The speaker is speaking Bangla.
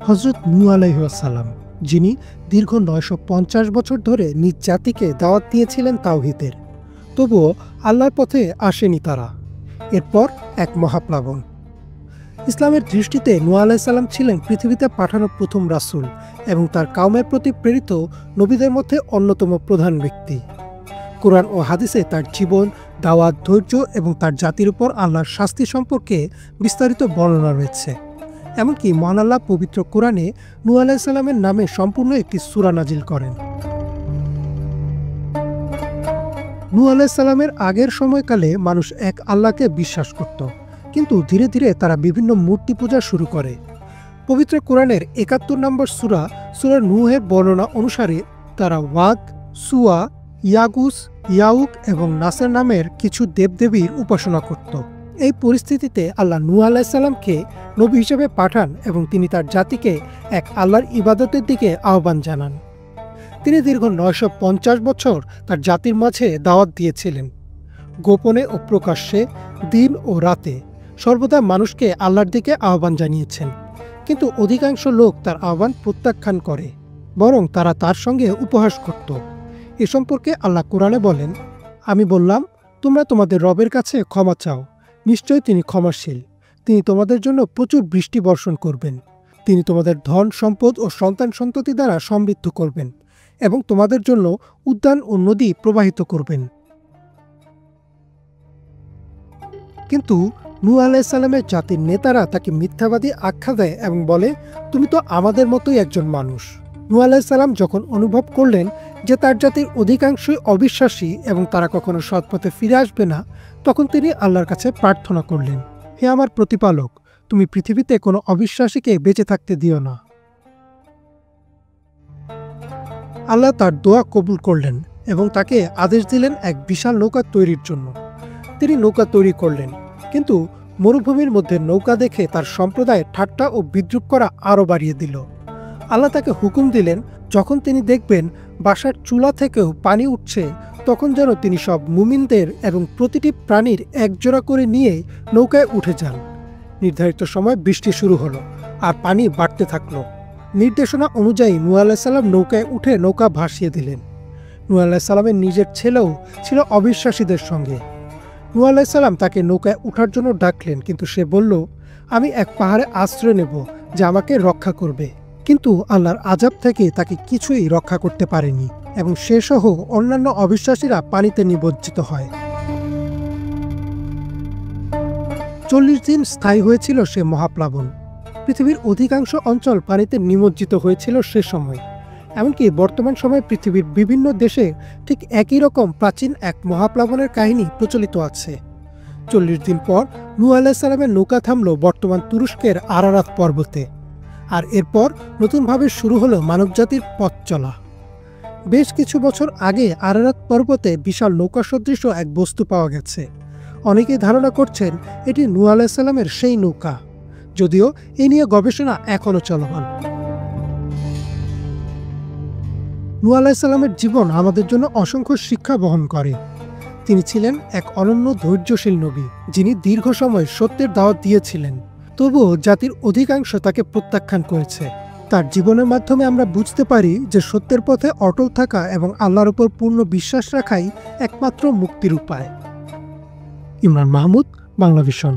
হযরত নূহ আলাইহিস সালাম, যিনি দীর্ঘ ৯৫০ বছর ধরে নিজ জাতিকে দাওয়াত দিয়েছিলেন তাওহীদের। তবুও আল্লাহর পথে আসেনি তারা। এরপর এক মহাপ্লাবন। ইসলামের দৃষ্টিতে নূহ আলাইহিস সালাম ছিলেন পৃথিবীতে পাঠানো প্রথম রাসূল এবং তার কওমের প্রতি প্রেরিত নবীদের মধ্যে অন্যতম প্রধান ব্যক্তি। কুরআন ও হাদিসে তার জীবন, দাওয়াত, ধৈর্য এবং তার জাতির উপর আল্লাহর শাস্তি সম্পর্কে বিস্তারিত বর্ণনা রয়েছে। এমনকি মহান আল্লাহ পবিত্র কোরআনে নূহ আলাইহিস সালামের নামে সম্পূর্ণ একটি সূরা নাজিল করেন। নূহ আলাইহিস সালামের আগের সময়কালে মানুষ এক আল্লাহকে বিশ্বাস করত, কিন্তু ধীরে ধীরে তারা বিভিন্ন মূর্তি পূজা শুরু করে। পবিত্র কোরআনের ৭১ নম্বর সূরা নূহের বর্ণনা অনুসারে তারা ওয়াদ, সুয়া, ইয়াগুস, ইয়াউক এবং নাসের নামের কিছু দেবদেবীর উপাসনা করত। এই পরিস্থিতিতে আল্লাহ নূহ আলাইহিস সালামকে নবী হিসেবে পাঠান এবং তিনি তার জাতিকে এক আল্লাহর ইবাদতের দিকে আহ্বান জানান। তিনি দীর্ঘ ৯৫০ বছর তার জাতির মাঝে দাওয়াত দিয়েছিলেন। গোপনে ও প্রকাশ্যে, দিন ও রাতে সর্বদা মানুষকে আল্লাহর দিকে আহ্বান জানিয়েছেন। কিন্তু অধিকাংশ লোক তার আহ্বান প্রত্যাখ্যান করে, বরং তারা তার সঙ্গে উপহাস করত। এ সম্পর্কে আল্লাহ কোরআনে বলেন, আমি বললাম, তোমরা তোমাদের রবের কাছে ক্ষমা চাও, নিশ্চয়ই তিনি ক্ষমাশীল। তিনি তোমাদের জন্য প্রচুর বৃষ্টি বর্ষণ করবেন। তিনি তোমাদের ধন, সম্পদ ও সন্তান সন্ততি দ্বারা সমৃদ্ধ করবেন এবং তোমাদের জন্য উদ্যান ও নদী প্রবাহিত করবেন। কিন্তু নূহ আলাইহিস সালামের জাতির নেতারা তাকে মিথ্যাবাদী আখ্যা দেয় এবং বলে, তুমি তো আমাদের মতোই একজন মানুষ। নূহ আলাইহিস সালাম যখন অনুভব করলেন যে তার জাতির অধিকাংশই অবিশ্বাসী এবং তারা কখনো সৎপথে ফিরে আসবে না, তখন তিনি আল্লাহর কাছে প্রার্থনা করলেন, হে আমার প্রতিপালক, তুমি পৃথিবীতে কোনো অবিশ্বাসীকে বেঁচে থাকতে দিও না। আল্লাহ তার দোয়া কবুল করলেন এবং তাকে আদেশ দিলেন এক বিশাল নৌকা তৈরির জন্য। তিনি নৌকা তৈরি করলেন, কিন্তু মরুভূমির মধ্যে নৌকা দেখে তার সম্প্রদায় ঠাট্টা ও বিদ্রূপ করা আরও বাড়িয়ে দিল। আল্লাহ তাকে হুকুম দিলেন, যখন তিনি দেখবেন বাসার চুলা থেকেও পানি উঠছে, তখন যেন তিনি সব মুমিনদের এবং প্রতিটি প্রাণীর একজোড়া করে নিয়ে নৌকায় উঠে যান। নির্ধারিত সময় বৃষ্টি শুরু হলো আর পানি বাড়তে থাকলো। নির্দেশনা অনুযায়ী নূহ আলাইহিস সালাম নৌকায় উঠে নৌকা ভাসিয়ে দিলেন। নূহ আলাইহিস সালামের নিজের ছেলেও ছিল অবিশ্বাসীদের সঙ্গে। নূহ আলাইহিস সালাম তাকে নৌকায় ওঠার জন্য ডাকলেন, কিন্তু সে বলল, আমি এক পাহাড়ে আশ্রয় নেব যা আমাকে রক্ষা করবে। কিন্তু আল্লাহর আযাব থেকে তাকে কিছুই রক্ষা করতে পারেনি এবং সে সহ অন্যান্য অবিশ্বাসীরা পানিতে নিমজ্জিত হয়। ৪০ দিন স্থায়ী হয়েছিল সে মহাপ্লাবন। পৃথিবীর অধিকাংশ অঞ্চল পানিতে নিমজ্জিত হয়েছিল সে সময়। এমনকি বর্তমান সময়ে পৃথিবীর বিভিন্ন দেশে ঠিক একই রকম প্রাচীন এক মহাপ্লাবনের কাহিনী প্রচলিত আছে। ৪০ দিন পর নূহ আলাইহিস সালামের নৌকা থামল বর্তমান তুরস্কের আরারাত পর্বতে। আর এরপর নতুনভাবে শুরু হলো মানবজাতির পথ চলা। বেশ কিছু বছর আগে আরারাত পর্বতে বিশাল নৌকা সদৃশ এক বস্তু পাওয়া গেছে। অনেকেই ধারণা করছেন এটি নূহ আলাইহিস সালামের সেই নৌকা, যদিও এ নিয়ে গবেষণা এখনও চলমান। নূহ আলাইহিস সালামের জীবন আমাদের জন্য অসংখ্য শিক্ষা বহন করে। তিনি ছিলেন এক অনন্য ধৈর্যশীল নবী, যিনি দীর্ঘ সময় সত্যের দাওয়াত দিয়েছিলেন। তবুও জাতির অধিকাংশ তাকে প্রত্যাখ্যান করেছে। তার জীবনের মাধ্যমে আমরা বুঝতে পারি যে সত্যের পথে অটল থাকা এবং আল্লাহর উপর পূর্ণ বিশ্বাস রাখাই একমাত্র মুক্তির উপায়। ইমরান মাহমুদ, বাংলা ভিশন।